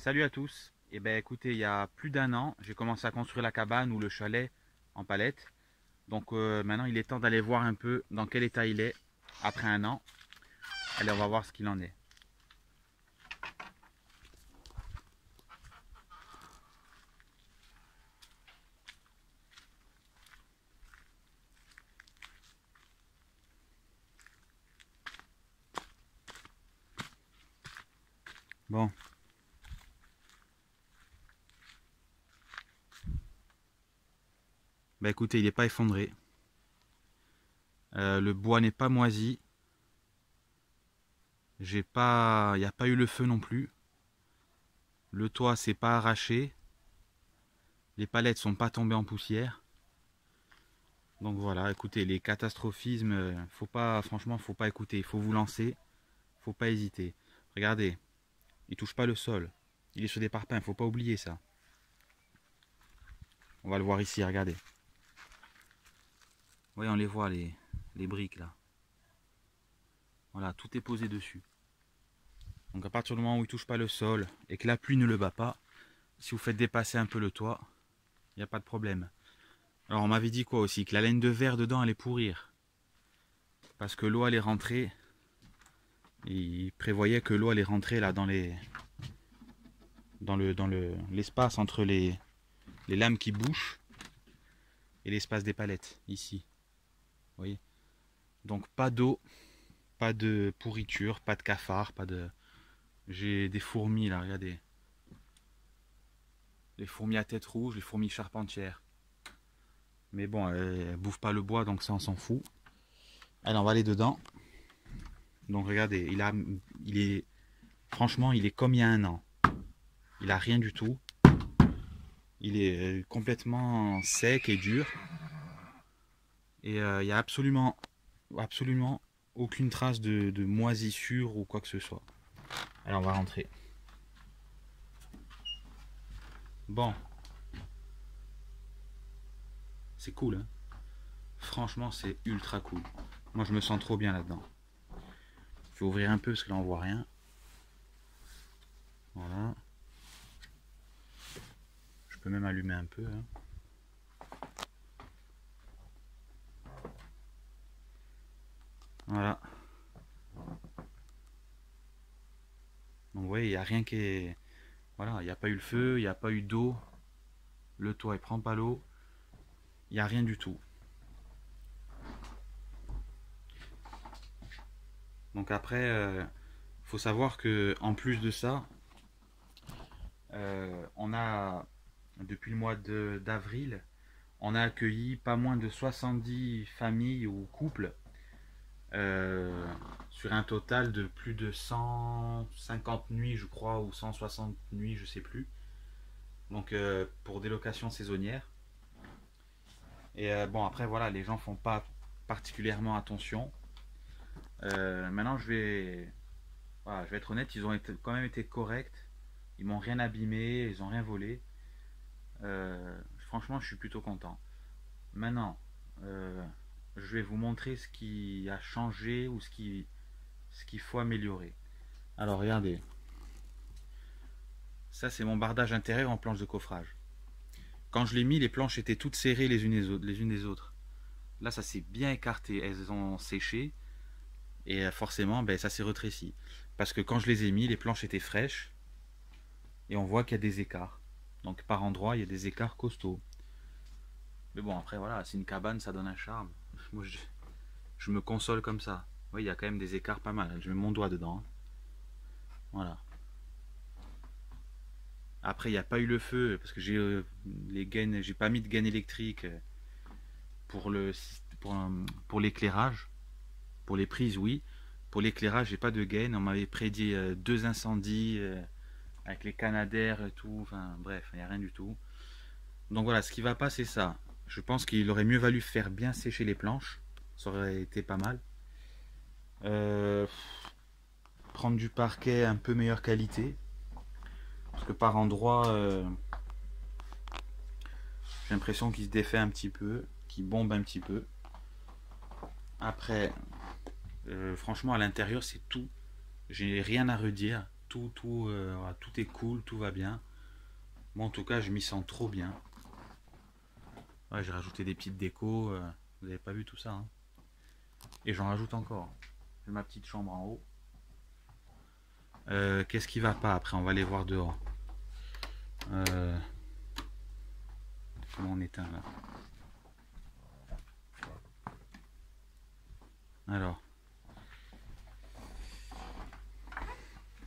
Salut à tous. Eh ben écoutez, il y a plus d'un an, j'ai commencé à construire la cabane ou le chalet en palette. Donc maintenant, il est temps d'aller voir un peu dans quel état il est après un an. Allez, on va voir ce qu'il en est. Bon, bah écoutez, il n'est pas effondré. Le bois n'est pas moisi. Il n'y a pas eu le feu non plus. Le toit s'est pas arraché. Les palettes sont pas tombées en poussière. Donc voilà, écoutez, les catastrophismes, faut pas, franchement, faut pas écouter. Il faut vous lancer, faut pas hésiter. Regardez, il touche pas le sol. Il est sur des parpaings, faut pas oublier ça. On va le voir ici, regardez. Oui, on les voit, les briques là. Voilà, tout est posé dessus. Donc à partir du moment où il touche pas le sol et que la pluie ne le bat pas, si vous faites dépasser un peu le toit, il n'y a pas de problème. Alors on m'avait dit quoi aussi? Que la laine de verre dedans allait pourrir. Parce que l'eau allait rentrer. Il prévoyait que l'eau allait rentrer là dans l'espace entre les lames qui bouchent et l'espace des palettes, ici. Vous voyez? Donc pas d'eau, pas de pourriture, pas de cafards, pas de... J'ai des fourmis là, regardez. Les fourmis à tête rouge, les fourmis charpentières. Mais bon, elles bouffent pas le bois, donc ça on s'en fout. Allez, on va aller dedans. Donc regardez, franchement, il est comme il y a un an. Il a rien du tout. Il est complètement sec et dur. Et il n'y a absolument aucune trace de moisissure ou quoi que ce soit. Allez, on va rentrer. Bon. C'est cool, hein. Franchement, c'est ultra cool. Moi, je me sens trop bien là-dedans. Je vais ouvrir un peu parce que là, on voit rien. Voilà. Je peux même allumer un peu, hein. Voilà. Donc vous voyez, il n'y a rien qui est... Voilà, il n'y a pas eu le feu, il n'y a pas eu d'eau. Le toit, il prend pas l'eau. Il n'y a rien du tout. Donc après, faut savoir que en plus de ça, on a, depuis le mois d'avril, on a accueilli pas moins de 70 familles ou couples sur un total de plus de 150 nuits, je crois, ou 160 nuits, je sais plus. Donc pour des locations saisonnières. Et bon, après, voilà, les gens font pas particulièrement attention. Maintenant, voilà, je vais être honnête, ils ont quand même été corrects. Ils m'ont rien abîmé, ils ont rien volé. Franchement, je suis plutôt content. Maintenant, je vais vous montrer ce qui a changé ou ce qu'il faut améliorer. Alors, regardez. Ça, c'est mon bardage intérieur en planche de coffrage. Quand je l'ai mis, les planches étaient toutes serrées les unes des autres. Là, ça s'est bien écarté. Elles ont séché. Et forcément, ben, ça s'est rétréci. Parce que quand je les ai mis, les planches étaient fraîches. Et on voit qu'il y a des écarts. Donc par endroits, il y a des écarts costauds. Mais bon, après, voilà, c'est une cabane, ça donne un charme. Moi, je me console comme ça. Oui, il y a quand même des écarts pas mal. Je mets mon doigt dedans. Voilà. Après, il n'y a pas eu le feu parce que les gaines, j'ai pas mis de gaine électrique pour pour l'éclairage. Pour les prises, oui. Pour l'éclairage, j'ai pas de gaine. On m'avait prédit 2 incendies avec les canadaires et tout. Enfin, bref, il n'y a rien du tout. Donc voilà, ce qui va pas, c'est ça. Je pense qu'il aurait mieux valu faire bien sécher les planches. Ça aurait été pas mal. Euh, Prendre du parquet un peu meilleure qualité. Parce que par endroit, j'ai l'impression qu'il se défait un petit peu, qu'il bombe un petit peu. Après, franchement, à l'intérieur, c'est tout. J'ai rien à redire. voilà, tout est cool, tout va bien. Moi en tout cas je m'y sens trop bien. Ouais, j'ai rajouté des petites décos, vous n'avez pas vu tout ça, hein. Et j'en rajoute encore. J'ai ma petite chambre en haut. Qu'est-ce qui va pas? Après on va aller voir dehors. Comment on éteint là? Alors.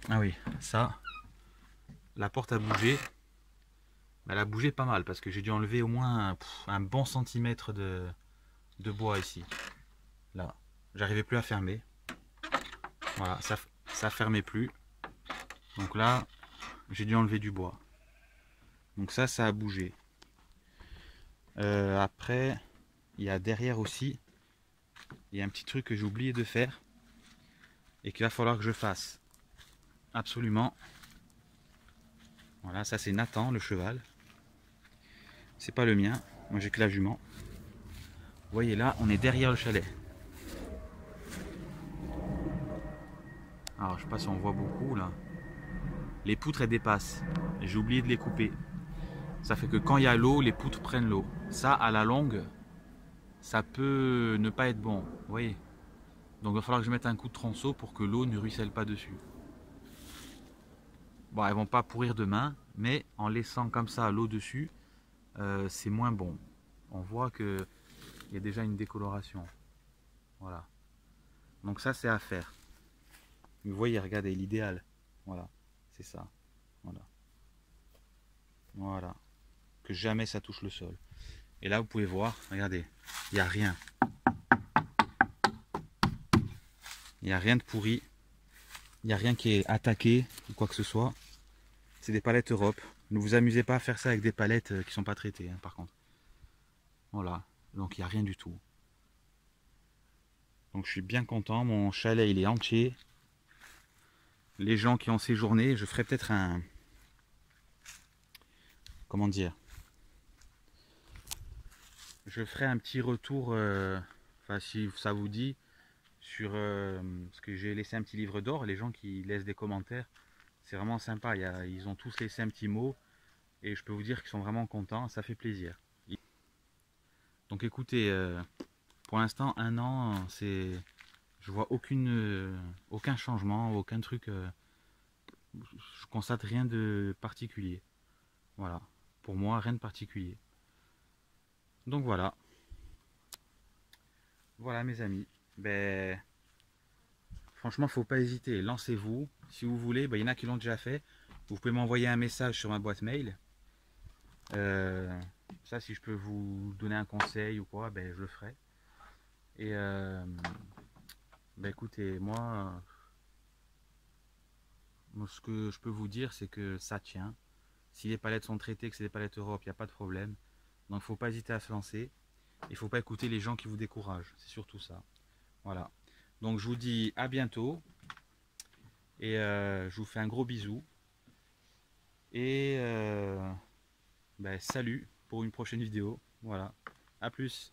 Ah oui, ça. La porte a bougé. Elle a bougé pas mal parce que j'ai dû enlever au moins un bon centimètre de bois ici. Là. J'arrivais plus à fermer. Voilà, ça fermait plus. Donc là, j'ai dû enlever du bois. Donc ça a bougé. Après, il y a derrière aussi, il y a un petit truc que j'ai oublié de faire et qu'il va falloir que je fasse. Absolument. Voilà, ça c'est Nathan, le cheval. C'est pas le mien. Moi j'ai que la jument. Vous voyez là, on est derrière le chalet. Alors je sais pas si on voit beaucoup là. Les poutres elles dépassent. J'ai oublié de les couper. Ça fait que quand il y a l'eau, les poutres prennent l'eau. Ça, à la longue, ça peut ne pas être bon. Vous voyez. Donc il va falloir que je mette un coup de tronçon pour que l'eau ne ruisselle pas dessus. Bon, elles vont pas pourrir demain, mais en laissant comme ça l'eau dessus, c'est moins bon. On voit que il y a déjà une décoloration. Voilà. Donc ça c'est à faire. Vous voyez, regardez, l'idéal. Voilà, c'est ça. Voilà. Voilà. Que jamais ça touche le sol. Et là vous pouvez voir, regardez, il n'y a rien. Il n'y a rien de pourri. Il n'y a rien qui est attaqué ou quoi que ce soit. C'est des palettes Europe. Ne vous amusez pas à faire ça avec des palettes qui sont pas traitées, hein, par contre. Voilà. Donc il n'y a rien du tout. Donc je suis bien content. Mon chalet il est entier. Les gens qui ont séjourné, je ferai peut-être un... Comment dire? Je ferai un petit retour, enfin si ça vous dit, sur parce que j'ai laissé un petit livre d'or. Les gens qui laissent des commentaires, c'est vraiment sympa. Ils ont tous laissé un petit mot et je peux vous dire qu'ils sont vraiment contents. Ça fait plaisir. Donc écoutez, pour l'instant, un an, je vois aucun changement, aucun truc. Je constate rien de particulier. Voilà. Pour moi, rien de particulier. Donc voilà. Voilà mes amis. Ben, franchement, faut pas hésiter. Lancez-vous. Si vous voulez, ben, il y en a qui l'ont déjà fait. Vous pouvez m'envoyer un message sur ma boîte mail. Ça, si je peux vous donner un conseil ou quoi, ben, je le ferai. Et ben, écoutez, moi, ce que je peux vous dire, c'est que ça tient. Si les palettes sont traitées, que c'est des palettes Europe, il n'y a pas de problème. Donc, il ne faut pas hésiter à se lancer. Il ne faut pas écouter les gens qui vous découragent. C'est surtout ça. Voilà. Donc, je vous dis à bientôt. Et je vous fais un gros bisou. Et ben, salut pour une prochaine vidéo. Voilà. À plus.